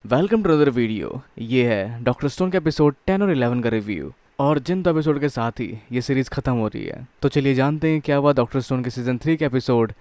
Welcome to other video. ये है doctor stone का एपिसोड 10 और 11 का रिव्यू। और जिन दो एपिसोड के साथ ही ये सीरीज खत्म हो रही है, तो चलिए जानते हैं क्या हुआ डॉक्टर स्टोन के सीजन 3 के एपिसोड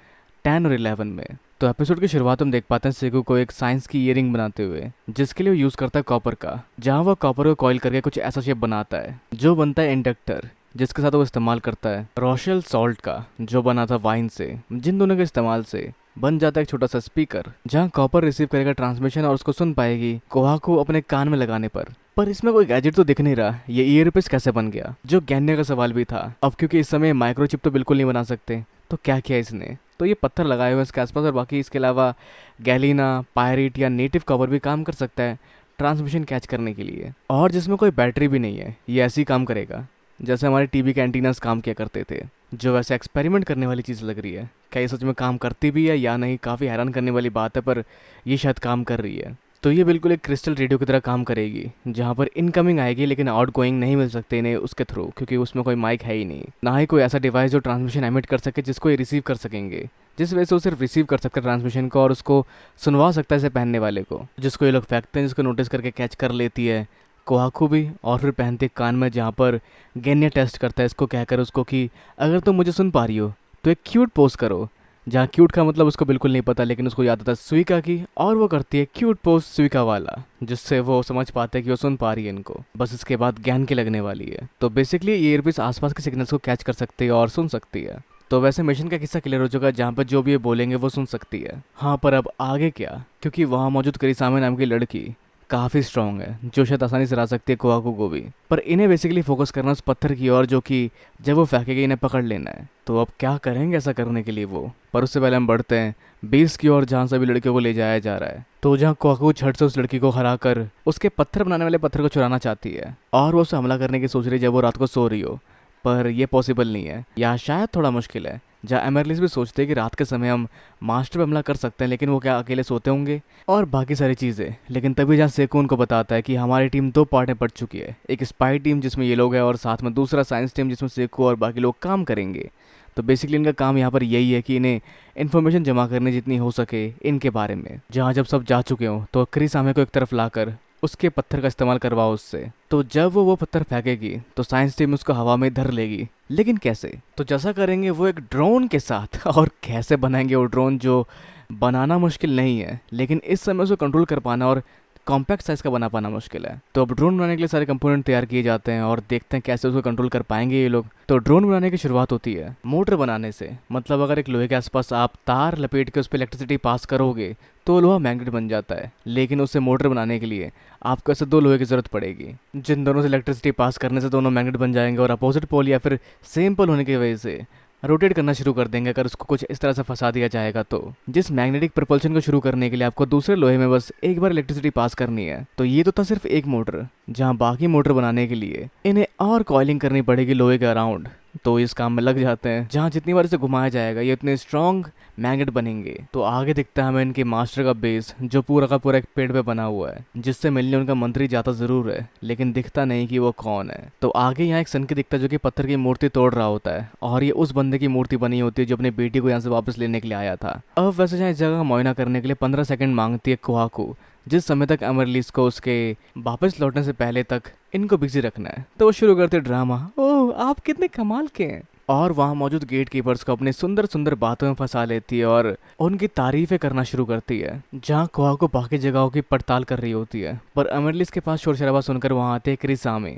10 और 11 में। तो एपिसोड की शुरुआत हम देख पाते हैं सेगू को एक साइंस की ईयरिंग बनाते हुए, जिसके लिए वो यूज करता है कॉपर का, जहाँ वह कॉपर को कॉइल करके कुछ ऐसा शेप बनाता है जो बनता है इंडक्टर, जिसके साथ वो इस्तेमाल करता है रोशेल सॉल्ट का, जो बना था वाइन से। जिन दोनों के इस्तेमाल से बन जाता है एक छोटा सा स्पीकर, जहाँ कॉपर रिसीव करेगा ट्रांसमिशन और उसको सुन पाएगी कोहाकू अपने कान में लगाने पर इसमें कोई गैजेट तो दिख नहीं रहा, ये ईयरपीस कैसे बन गया, जो गैन्य का सवाल भी था। अब क्योंकि इस समय माइक्रोचिप तो बिल्कुल नहीं बना सकते, तो क्या किया इसने, तो ये पत्थर लगाए हुए इसके आसपास, और बाकी इसके अलावा गैलीना, पायरेट या नेटिव कवर भी काम कर सकता है ट्रांसमिशन कैच करने के लिए, और जिसमें कोई बैटरी भी नहीं है। ये ऐसे ही काम करेगा जैसे हमारे टीवी के एंटीनास काम किया करते थे, जो वैसे एक्सपेरिमेंट करने वाली चीज़ लग रही है। क्या ये सच में काम करती भी है या नहीं, काफ़ी हैरान करने वाली बात है, पर ये शायद काम कर रही है। तो ये बिल्कुल एक क्रिस्टल रेडियो की तरह काम करेगी, जहाँ पर इनकमिंग आएगी लेकिन आउट गोइंग नहीं मिल सकते इन्हें उसके थ्रू, क्योंकि उसमें कोई माइक है ही नहीं, ना ही कोई ऐसा डिवाइस जो ट्रांसमिशन एमिट कर सके जिसको ये रिसीव कर सकेंगे, जिस वजह से वो सिर्फ रिसीव कर सकता है ट्रांसमिशन को और उसको सुनवा सकता है इसे पहनने वाले को, जिसको ये लोग फेंकते हैं, जिसको नोटिस करके कैच कर लेती है कोहाकू भी, और फिर पहनते कान में, जहाँ पर गेन्या टेस्ट करता है इसको, कहकर उसको कि अगर तुम मुझे सुन पा रही हो तो एक क्यूट पोज करो, जहाँ क्यूट का मतलब उसको बिल्कुल नहीं पता, लेकिन उसको याद आता है सुइका की, और वो करती है क्यूट पोज सुइका वाला, जिससे वो समझ पाते हैं कि वो सुन पा रही है इनको। बस इसके बाद ज्ञान की लगने वाली है, तो बेसिकली ये ईयरपीस आसपास के सिग्नल्स को कैच कर सकती है और सुन सकती है। तो वैसे मिशन का किस्सा क्लियर हो चुका है, जहाँ पर जो भी ये बोलेंगे वो सुन सकती है। हाँ, पर अब आगे क्या, क्योंकि वहाँ मौजूद करिसामे नाम की लड़की काफ़ी स्ट्रॉन्ग है, जो शायद आसानी से हरा सकती है कोहाकू को भी, पर इन्हें बेसिकली फोकस करना उस पत्थर की ओर, जो कि जब वो फेंकेगी इन्हें पकड़ लेना है। तो अब क्या करेंगे ऐसा करने के लिए वो, पर उससे पहले हम बढ़ते हैं बेस की ओर, जहाँ सभी लड़कियों को ले जाया जा रहा है। तो जहाँ कोहाकू छठ से उस लड़की को हरा कर उसके पत्थर बनाने वाले पत्थर को चुराना चाहती है, और वो उसे हमला करने की सोच रही है जब वो रात को सो रही हो, पर यह पॉसिबल नहीं है या शायद थोड़ा मुश्किल है। जहाँ एमरलिस भी सोचते हैं कि रात के समय हम मास्टर पे हमला कर सकते हैं, लेकिन वो क्या अकेले सोते होंगे, और बाकी सारी चीज़ें। लेकिन तभी जहाँ सेको उनको बताता है कि हमारी टीम दो पार्ट में पड़ चुकी है, एक स्पाई टीम जिसमें ये लोग हैं, और साथ में दूसरा साइंस टीम जिसमें सेको और बाकी लोग काम करेंगे। तो बेसिकली इनका काम यहाँ पर यही है कि इन्हें इन्फॉर्मेशन जमा करने जितनी हो सके इनके बारे में। जहाँ जब सब जा चुके हों तो करिसामे को एक तरफ लाकर उसके पत्थर का इस्तेमाल करवाओ उससे। तो जब वो पत्थर फेंकेगी तो साइंस टीम उसको हवा में धर लेगी, लेकिन कैसे, तो जैसा करेंगे वो एक ड्रोन के साथ। और कैसे बनाएंगे वो ड्रोन, जो बनाना मुश्किल नहीं है, लेकिन इस समय उसको कंट्रोल कर पाना और कॉम्पैक्ट साइज का बना पाना मुश्किल है। तो अब ड्रोन बनाने के लिए सारे कंपोनेंट तैयार किए जाते हैं, और देखते हैं कैसे उसको कंट्रोल कर पाएंगे ये लोग। तो ड्रोन बनाने की शुरुआत होती है मोटर बनाने से, मतलब अगर एक लोहे के आसपास आप तार लपेट के उस पर इलेक्ट्रिसिटी पास करोगे तो लोहा मैग्नेट बन जाता है, लेकिन उससे मोटर बनाने के लिए आपको ऐसे दो लोहे की जरूरत पड़ेगी, जिन दोनों से इलेक्ट्रिसिटी पास करने से दोनों मैग्नेट बन जाएंगे, और अपोजिट पोल या फिर सेम पोल होने की वजह से रोटेट करना शुरू कर देंगे अगर उसको कुछ इस तरह से फंसा दिया जाएगा। तो जिस मैग्नेटिक प्रपल्शन को शुरू करने के लिए आपको दूसरे लोहे में बस एक बार इलेक्ट्रिसिटी पास करनी है। तो ये तो था सिर्फ एक मोटर, जहाँ बाकी मोटर बनाने के लिए इन्हें और कॉइलिंग करनी पड़ेगी लोहे के अराउंड। तो इस काम में लग जाते हैं, जहाँ जितनी बार इसे घुमाया जाएगा ये उतने स्ट्रॉन्ग मैग्नेट बनेंगे। तो आगे दिखता है हमें इनके मास्टर का बेस, जो पूरा का पूरा एक पेड़ पे बना हुआ है, जिससे मिलने उनका मंत्री जाता जरूर है, लेकिन दिखता नहीं कि वो कौन है। तो आगे यहाँ एक सन की दिखता है जो कि पत्थर की मूर्ति तोड़ रहा होता है, और ये उस बंदे की मूर्ति बनी होती है जो अपनी बेटी को यहाँ से वापस लेने के लिए आया था। अब वैसे यहाँ इस जगह का मुआयना करने के लिए 15 सेकंड मांगती है कोहाकू, जिस समय तक अमरलिस को उसके वापस लौटने से पहले तक इनको बिजी रखना है। तो वो शुरू करते ड्रामा, ओह आप कितने कमाल के हैं, और वहाँ मौजूद गेट कीपर्स को अपने सुंदर सुंदर बातों में फंसा लेती है और उनकी तारीफें करना शुरू करती है, जहाँ कोहाकू बाकी जगहों की पड़ताल कर रही होती है। पर अमरलिस के पास शोर शराबा सुनकर वहाँ आते हैं करिसामे,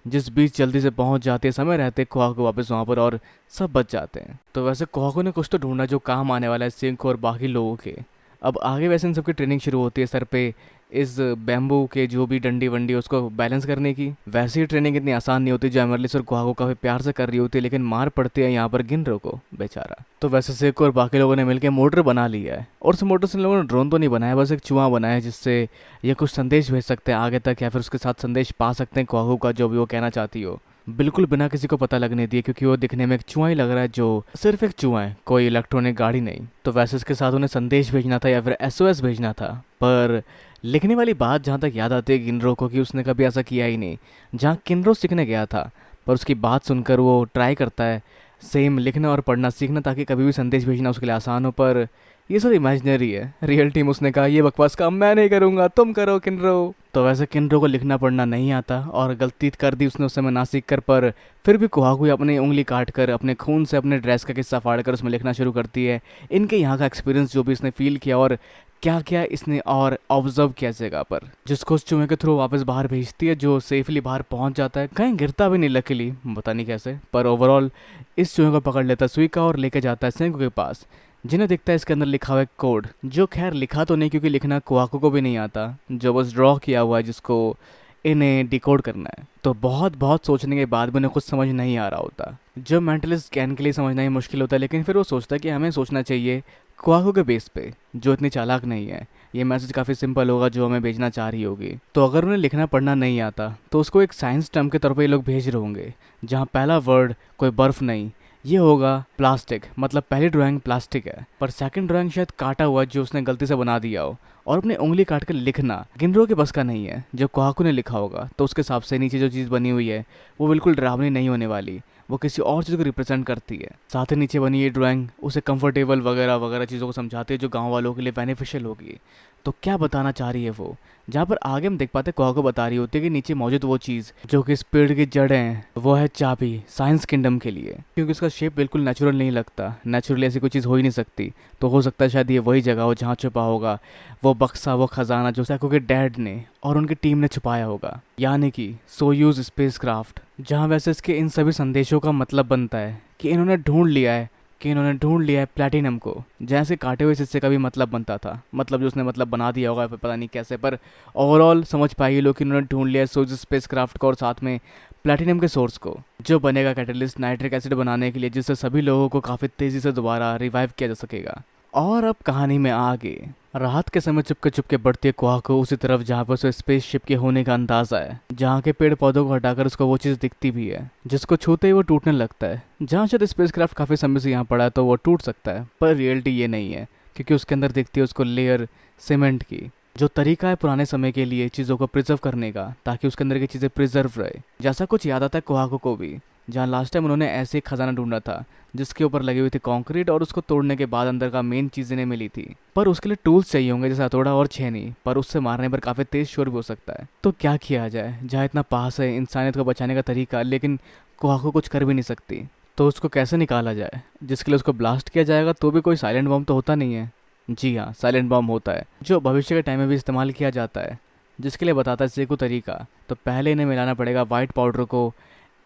जिस बीच जल्दी से पहुंच जाते हैं समय रहते कोहाकू वापस वहाँ पर, और सब बच जाते हैं। तो वैसे कोहाकू ने कुछ तो ढूंढा जो काम आने वाला है सिंक और बाकी लोगों के। अब आगे वैसे इन सबकी ट्रेनिंग शुरू होती है सर पे इस बैम्बू के जो भी डंडी वंडी उसको बैलेंस करने की। वैसे ही ट्रेनिंग इतनी आसान नहीं होती, जो एमरलिस और कोहाकू काफी प्यार से कर रही होती है, लेकिन मार पड़ती है यहाँ पर गिनरो को बेचारा। तो वैसे सेको और बाकी लोगों ने मिलकर मोटर बना लिया है, और उस मोटर से इन लोगों ने ड्रोन तो नहीं बनाया, बस एक चूहा बनाया है, जिससे ये कुछ संदेश भेज सकते हैं आगे तक, या फिर उसके साथ संदेश पा सकते हैं कोहाकू का, जो भी वो कहना चाहती हो, बिल्कुल बिना किसी को पता लगने दिए, क्योंकि वो दिखने में एक चूहा ही लग रहा है, जो सिर्फ एक चूहा है, कोई इलेक्ट्रॉनिक गाड़ी नहीं। तो वैसे इसके साथ उन्हें संदेश भेजना था या फिर एसओएस भेजना था, पर लिखने वाली बात जहाँ तक याद आती है किनरो को, कि उसने कभी ऐसा किया ही नहीं। जहाँ किनरो सीखने गया था, पर उसकी बात सुनकर वो ट्राई करता है सेम लिखना और पढ़ना सीखना, ताकि कभी भी संदेश भेजना उसके लिए आसान हो, पर ये सब इमेजिनरी है, रियल टीम उसने कहा ये बकवास काम मैं नहीं करूंगा, तुम करो किनरो। तो वैसे किनरो को लिखना पढ़ना नहीं आता और गलती कर दी उसने उस समय ना सीख कर, पर फिर भी कुहाकू अपनी उंगली काट कर अपने खून से अपने ड्रेस का किस्सा फाड़ कर उसमें लिखना शुरू करती है। इनके यहाँ का एक्सपीरियंस जो भी इसने फील किया और क्या क्या इसने और ऑब्जर्व किया जगह पर, जिसको उस चूहे के थ्रू वापस बाहर भेजती है, जो सेफली बाहर पहुंच जाता है, कहीं गिरता भी नहीं लकीली, पता नहीं कैसे, पर ओवरऑल इस चूहे को पकड़ लेता है सुइका और लेके जाता है सेंगो के पास, जिन्हें दिखता है इसके अंदर लिखा हुआ है कोड, जो खैर लिखा तो नहीं क्योंकि लिखना कुहाकू को भी नहीं आता, जो बस ड्रॉ किया हुआ है जिसको इन्हें डिकोड करना है। तो बहुत बहुत सोचने के बाद भी उन्हें कुछ समझ नहीं आ रहा होता, जो मेंटलिस्ट कैन के लिए समझना ही मुश्किल होता है, लेकिन फिर वो सोचता है कि हमें सोचना चाहिए कुहाकू के बेस पे, जो इतनी चालाक नहीं है, ये मैसेज काफ़ी सिंपल होगा जो हमें भेजना चाह रही होगी। तो अगर उन्हें लिखना पढ़ना नहीं आता तो उसको एक साइंस टर्म के तौर पर ये लोग भेज रहे होंगे, जहाँ पहला वर्ड कोई बर्फ नहीं, ये होगा प्लास्टिक, मतलब पहली ड्राइंग प्लास्टिक है, पर सेकंड ड्राइंग शायद काटा हुआ जो उसने गलती से बना दिया हो, और अपनी उंगली काट कर लिखना गिनरो के बस का नहीं है। जब कुहाकू ने लिखा होगा तो उसके हिसाब से नीचे जो चीज़ बनी हुई है वो बिल्कुल डरावनी नहीं होने वाली, वो किसी और चीज़ को रिप्रेजेंट करती है। साथ ही नीचे बनी ये ड्राइंग उसे कंफर्टेबल वगैरह वगैरह चीज़ों को समझाती है जो गांव वालों के लिए बेनिफिशियल होगी। तो क्या बताना चाह रही है वो, जहाँ पर आगे हम देख पाते हैं कुहाकू बता रही होती है कि नीचे मौजूद वो चीज़ जो कि इस पेड़ की जड़ें हैं वो है चाबी साइंस किंगडम के लिए, क्योंकि उसका शेप बिल्कुल नेचुरल नहीं लगता, नेचुरली ऐसी कोई चीज़ हो ही नहीं सकती। तो हो सकता है शायद ये वही जगह हो जहाँ छुपा होगा वो बक्सा, वो खजाना जो सैको के डैड ने और उनकी टीम ने छुपाया होगा, यानी कि सोयूज स्पेसक्राफ्ट, जहाँ वैसे इसके इन सभी संदेशों का मतलब बनता है कि इन्होंने ढूंढ लिया है प्लैटिनम को, जैसे काटे हुए हिस्से का भी मतलब बनता था, मतलब जो उसने मतलब बना दिया होगा पता नहीं कैसे, पर ओवरऑल समझ पाएंगे लोग कि उन्होंने ढूंढ लिया सोयूज स्पेसक्राफ्ट को और साथ में प्लैटिनम के सोर्स को, जो बनेगा कैटलिस्ट नाइट्रिक एसिड बनाने के लिए, जिससे सभी लोगों को काफ़ी तेज़ी से दोबारा रिवाइव किया जा सकेगा। और अब कहानी में आगे रात के समय चुपके चुपके बढ़ती है कुहाकू उसी तरफ जहाँ पर उसे स्पेसशिप के होने का अंदाजा है, जहाँ के पेड़ पौधों को हटाकर उसको वो चीज़ दिखती भी है जिसको छूते ही वो टूटने लगता है। जहाँ शायद स्पेसक्राफ्ट काफ़ी समय से यहाँ पड़ा है तो वो टूट सकता है, पर रियलिटी ये नहीं है, क्योंकि उसके अंदर दिखती है उसको लेयर सीमेंट की, जो तरीका है पुराने समय के लिए चीज़ों को प्रिजर्व करने का, ताकि उसके अंदर की चीज़ें प्रिजर्व रहे। जैसा कुछ याद आता है कुहाकू को भी, जहाँ लास्ट टाइम उन्होंने ऐसे एक खजाना ढूंढा था जिसके ऊपर लगी हुई थी कंक्रीट, और उसको तोड़ने के बाद अंदर का मेन चीज़ इन्हें मिली थी, पर उसके लिए टूल्स चाहिए होंगे जैसे हथौड़ा और छेनी, पर उससे मारने पर काफ़ी तेज शोर भी हो सकता है। तो क्या किया जाए, जहाँ इतना पास है इंसानियत को बचाने का तरीका, लेकिन कुहाकू कुछ कर भी नहीं सकती, तो उसको कैसे निकाला जाए, जिसके लिए उसको ब्लास्ट किया जाएगा तो भी कोई साइलेंट बम तो होता नहीं है। जी हाँ, साइलेंट बम होता है जो भविष्य के टाइम में भी इस्तेमाल किया जाता है, जिसके लिए बताता है सेकू तरीका। तो पहले इन्हें मिलाना पड़ेगा वाइट पाउडर को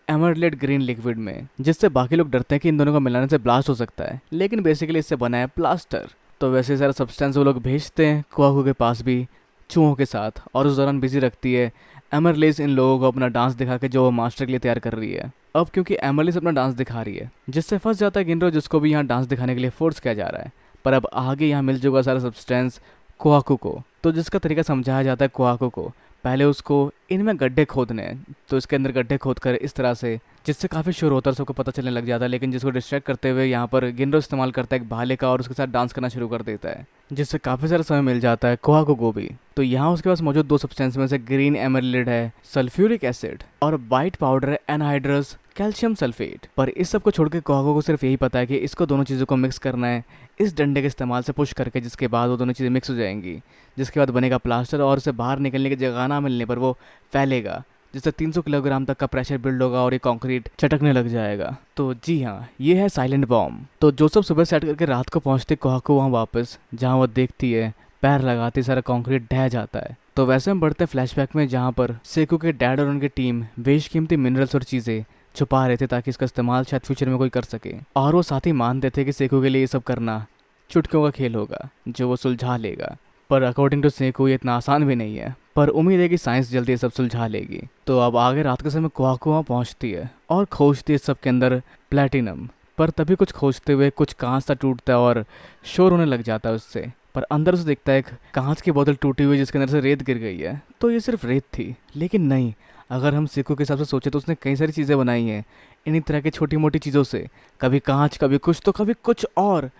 एमरलेट ग्रीन लिक्विड में, जिससे बाकी लोग डरते हैं कि इन दोनों को मिलाने से ब्लास्ट हो सकता है, लेकिन बेसिकली इससे बना है प्लास्टर। तो वैसे सारा सब्सटेंस वो लोग भेजते हैं कुहाकू के पास भी चूहों के साथ, और उस दौरान बिजी रखती है एमरलेस इन लोगों को अपना डांस दिखा के जो वो मास्टर के लिए तैयार कर रही है। अब क्योंकि एमरलेस अपना डांस दिखा रही है, जिससे फंस जाता है गिनरो, जिसको भी यहाँ डांस दिखाने के लिए फोर्स किया जा रहा है, पर अब आगे यहाँ मिल चुका सारा सब्सटेंस कुहाकू को। तो जिसका तरीका समझाया जाता है कुहाकू को, पहले उसको इनमें गड्ढे खोदने हैं, तो इसके अंदर गड्ढे खोद कर इस तरह से, जिससे काफ़ी शोर होता है, सबको पता चलने लग जाता है, लेकिन जिसको डिस्ट्रैक्ट करते हुए यहाँ पर गिनरो इस्तेमाल करता है एक भाले का और उसके साथ डांस करना शुरू कर देता है, जिससे काफ़ी सारा समय मिल जाता है कुहाकू को भी। तो यहाँ उसके पास मौजूद दो सब्सटेंस में से ग्रीन एमरलिड है सल्फ्यूरिक एसिड और वाइट पाउडर है एनहाइड्रस कैल्शियम सल्फेट, पर इस सब को छोड़ के कुहाकू को सिर्फ यही पता है कि इसको दोनों चीज़ों को मिक्स करना है इस डंडे के इस्तेमाल से पुश करके, जिसके बाद वो दोनों चीज़ें मिक्स हो जाएंगी, जिसके बाद बनेगा प्लास्टर, और उसे बाहर निकलने की जगह ना मिलने पर वो फैलेगा, जिससे 300 किलोग्राम तक का प्रेशर बिल्ड होगा और ये कंक्रीट चटकने लग जाएगा। तो जी हाँ, ये है साइलेंट बॉम्ब। तो जोसेफ सुबह सेट करके रात को पहुँचते कुहाकू वहाँ वापस, जहाँ वो देखती है पैर लगाते सारा कंक्रीट ढह जाता है। तो वैसे हम बढ़ते हैं फ्लैशबैक में, जहाँ पर सेकू के डैड और उनकी टीम बेशकीमती मिनरल्स और चीज़ें छुपा रहे थे ताकि इसका इस्तेमाल शायद फ्यूचर में कोई कर सके, और वो साथ ही मानते थे कि सेकू के लिए ये सब करना चुटकियों का खेल होगा जो वो सुलझा लेगा। पर अकॉर्डिंग टू सेकू ये इतना आसान भी नहीं है, पर उम्मीद है कि साइंस जल्दी ये सब सुलझा लेगी। तो अब आगे रात के समय कुहाकू वहाँ पहुँचती है और खोजती है सब के अंदर प्लैटिनम, पर तभी कुछ खोजते हुए कुछ कांच सा टूटता है और शोर होने लग जाता है उससे, पर अंदर से दिखता है एक कांच की बोतल टूटी हुई जिसके अंदर से रेत गिर गई है। तो ये सिर्फ रेत थी, लेकिन नहीं, अगर हम सेकू के हिसाब से सोचे तो उसने कई सारी चीज़ें बनाई हैं इन्हीं तरह की छोटी मोटी चीज़ों से, कभी कांच, कभी कुछ तो कभी कुछ और।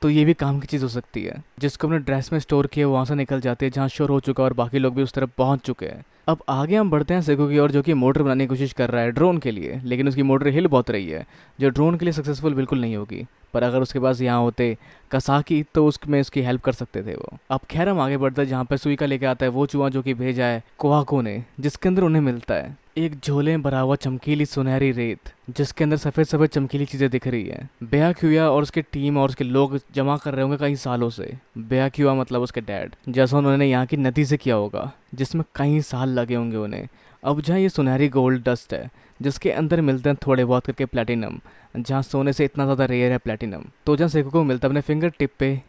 तो ये भी काम की चीज़ हो सकती है जिसको अपने ड्रेस में स्टोर किए वहाँ से निकल जाती है जहाँ शोर हो चुका है और बाकी लोग भी उस तरफ पहुँच चुके हैं, अब आगे हम बढ़ते हैं सेको की ओर, जो कि मोटर बनाने की कोशिश कर रहा है ड्रोन के लिए, लेकिन उसकी मोटर हिल बहुत रही है जो ड्रोन के लिए सक्सेसफुल बिल्कुल नहीं होगी। पर अगर उसके पास यहाँ होते कसाकी तो उसमें उसकी हेल्प कर सकते थे वो। अब खैर हम आगे बढ़ते हैं जहाँ पर सुइका लेके आता है वो चूहा जो कि भेजा है कोहाको ने, जिसके अंदर उन्हें मिलता है एक झोले में भरा हुआ चमकीली सुनहरी रेत, जिसके अंदर सफ़ेद सफ़ेद चमकीली चीज़ें दिख रही है। बेयाक्यूया और उसकी टीम और उसके लोग जमा कर रहे होंगे कई सालों से। बेयाक्यूआ मतलब उसके डैड, जैसा उन्होंने यहाँ की नदी से किया होगा जिसमें कई साल लगे होंगे उन्हें। अब जहाँ ये सुनहरी गोल्ड डस्ट है जिसके अंदर मिलते हैं थोड़े बहुत करके प्लेटिनम, जहाँ सोने से इतना ज़्यादा रेयर है प्लेटिनम, तो जहाँ सेको को मिलता है अपने फिंगर टिप पे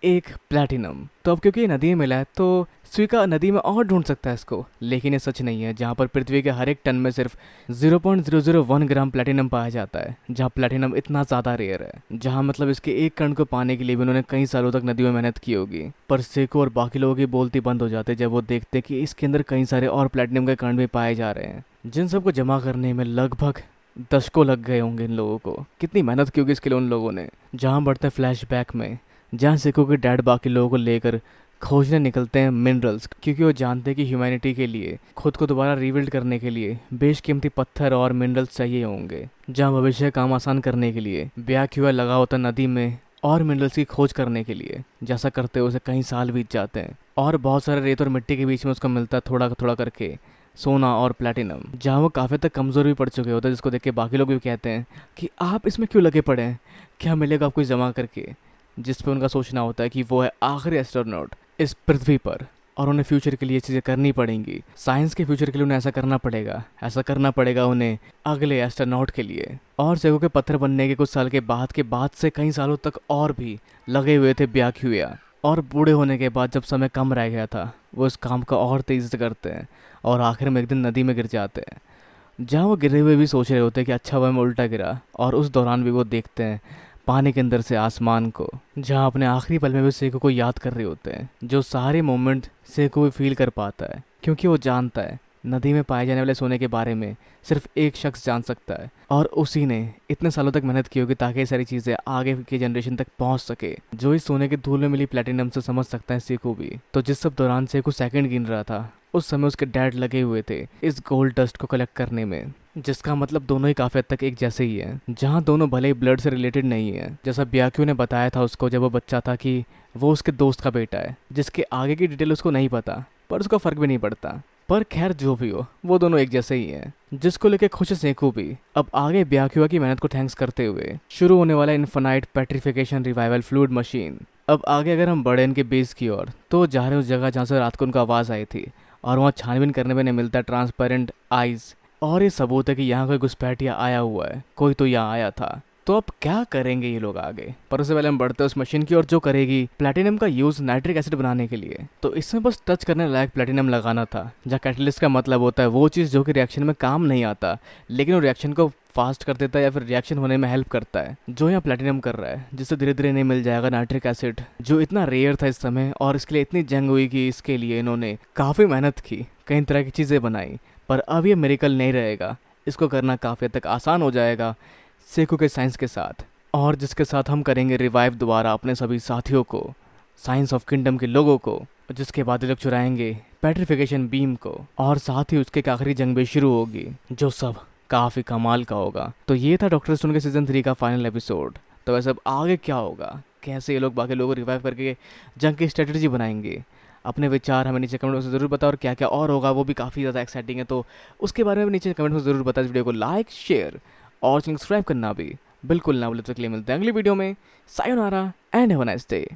एक प्लैटिनम। तो अब क्योंकि ये नदी में मिला है तो स्विका नदी में और ढूंढ सकता है इसको, लेकिन ये सच नहीं है। जहाँ पर पृथ्वी के हर एक टन में सिर्फ 0.001 ग्राम प्लैटिनम पाया जाता है, जहाँ प्लैटिनम इतना ज़्यादा रेयर है, जहाँ मतलब इसके एक कण को पाने के लिए भी उन्होंने कई सालों तक नदियों में मेहनत की होगी। पर सेको और बाकी लोगों की बोलती बंद हो जाती है जब वो देखते कि इसके अंदर कई सारे और प्लैटिनम के कण भी पाए जा रहे हैं, जिन सबको जमा करने में लगभग दशकों लग गए होंगे इन लोगों को। कितनी मेहनत की होगी इसके लिए उन लोगों ने। जहाँ बढ़ते हैं फ्लैशबैक में, जहाँ सेको के डैड बाकी लोगों को लेकर खोजने निकलते हैं मिनरल्स, क्योंकि वो जानते हैं कि ह्यूमैनिटी के लिए खुद को दोबारा रिबिल्ड करने के लिए बेशकीमती पत्थर और मिनरल्स चाहिए होंगे। जहाँ भविष्य काम आसान करने के लिए बेयाक्यूआ लगा होता नदी में और मिनरल्स की खोज करने के लिए। जैसा करते हुए उसे कई साल बीत जाते हैं और बहुत सारे रेत और मिट्टी के बीच में उसको मिलता है थोड़ा थोड़ा करके सोना और प्लैटिनम, जहाँ वो काफ़ी तक कमज़ोर भी पड़ चुके होते हैं, जिसको देख के बाकी लोग भी कहते हैं कि आप इसमें क्यों लगे पड़े हैं, क्या मिलेगा आपको जमा करके। जिस पे उनका सोचना होता है कि वो है आखिरी एस्ट्रोनॉट इस पृथ्वी पर और उन्हें फ्यूचर के लिए चीज़ें करनी पड़ेंगी। साइंस के फ्यूचर के लिए उन्हें ऐसा करना पड़ेगा उन्हें अगले एस्ट्रोनॉट के लिए। और सेगो के पत्थर बनने के कुछ साल के बाद से कई सालों तक और भी लगे हुए थे बेयाक्यूआ, और बूढ़े होने के बाद जब समय कम रह गया था वो इस काम का और तेज़ी से करते हैं और आखिर में एक दिन नदी में गिर जाते हैं। जहाँ वो गिरे हुए भी सोच रहे होते हैं कि अच्छा हुआ मैं उल्टा गिरा, और उस दौरान भी वो देखते हैं पानी के अंदर से आसमान को, जहाँ अपने आखिरी पल में भी सेको को याद कर रहे होते हैं। जो सारे मोमेंट सेको भी फील कर पाता है, क्योंकि वो जानता है नदी में पाए जाने वाले सोने के बारे में सिर्फ एक शख्स जान सकता है, और उसी ने इतने सालों तक मेहनत की होगी ताकि ये सारी चीज़ें आगे की जनरेशन तक पहुंच सके। जो इस सोने के धूल में मिली प्लेटिनम से समझ सकता है सेको भी। तो जिस सब दौरान सेको सेकंड गिन रहा था उस समय उसके डैड लगे हुए थे इस गोल्ड डस्ट को कलेक्ट करने में, जिसका मतलब दोनों ही काफी हद तक एक जैसे ही है। जहाँ दोनों भले ही ब्लड से रिलेटेड नहीं है, जैसा बेयाक्यूआ ने बताया था उसको जब वो बच्चा था कि वो उसके दोस्त का बेटा है, जिसके आगे की डिटेल उसको नहीं पता, पर उसको फर्क भी नहीं पड़ता। पर खैर जो भी हो वो दोनों एक जैसे ही हैं, जिसको लेके खुश है सेको भी। अब आगे बेयाक्यूआ की मेहनत को थैंक्स करते हुए शुरू होने वाला infinite petrification revival fluid machine. अब आगे अगर हम बढ़े इनके बेस की ओर तो जा रहे उस जगह जहाँ से रात को उनको आवाज़ आई थी, और वहाँ छानबीन करने में नहीं मिलता ट्रांसपेरेंट आइज, और ये सबूत है कि यहाँ कोई घुसपैठिया आया हुआ है, कोई तो यहाँ आया था। तो अब क्या करेंगे ये लोग आगे, पर उससे पहले हम बढ़ते हैं उस मशीन की ओर जो करेगी प्लैटिनम का यूज़ नाइट्रिक एसिड बनाने के लिए। तो इसमें बस टच करने लायक प्लैटिनम लगाना था, जहाँ कैटलिस्ट का मतलब होता है वो चीज़ जो कि रिएक्शन में काम नहीं आता लेकिन वो रिएक्शन को फास्ट कर देता है या फिर रिएक्शन होने में हेल्प करता है, जो यहाँ प्लैटिनम कर रहा है, जिससे धीरे धीरे नहीं मिल जाएगा नाइट्रिक एसिड, जो इतना रेयर था इस समय। और इसके लिए इतनी जंग हुई कि इसके लिए इन्होंने काफ़ी मेहनत की, कई तरह की चीज़ें बनाई, पर अब ये मेरिकल नहीं रहेगा। इसको करना काफ़ी हद तक आसान हो जाएगा सेको के साइंस के साथ, और जिसके साथ हम करेंगे रिवाइव दोबारा अपने सभी साथियों को, साइंस ऑफ किंगडम के लोगों को, जिसके बाद ये लोग चुराएंगे पेट्रिफिकेशन बीम को, और साथ ही उसके एक आखिरी जंग भी शुरू होगी जो सब काफ़ी कमाल का होगा। तो ये था डॉक्टर स्टोन के सीजन 3 का फाइनल एपिसोड। तो वैसे अब आगे क्या होगा, कैसे ये लोग बाकी लोगों को रिवाइव करके जंग की स्ट्रेटजी बनाएंगे, अपने विचार हमें नीचे कमेंट में ज़रूर बताओ, और क्या क्या और होगा वो भी काफ़ी ज़्यादा एक्साइटिंग है। तो उसके बारे में नीचे कमेंट में ज़रूर बताओ। इस वीडियो को लाइक शेयर और सब्सक्राइब करना भी बिल्कुल ना भूलें। तो के लिए मिलते हैं अगली वीडियो में। Sayonara and have a nice day.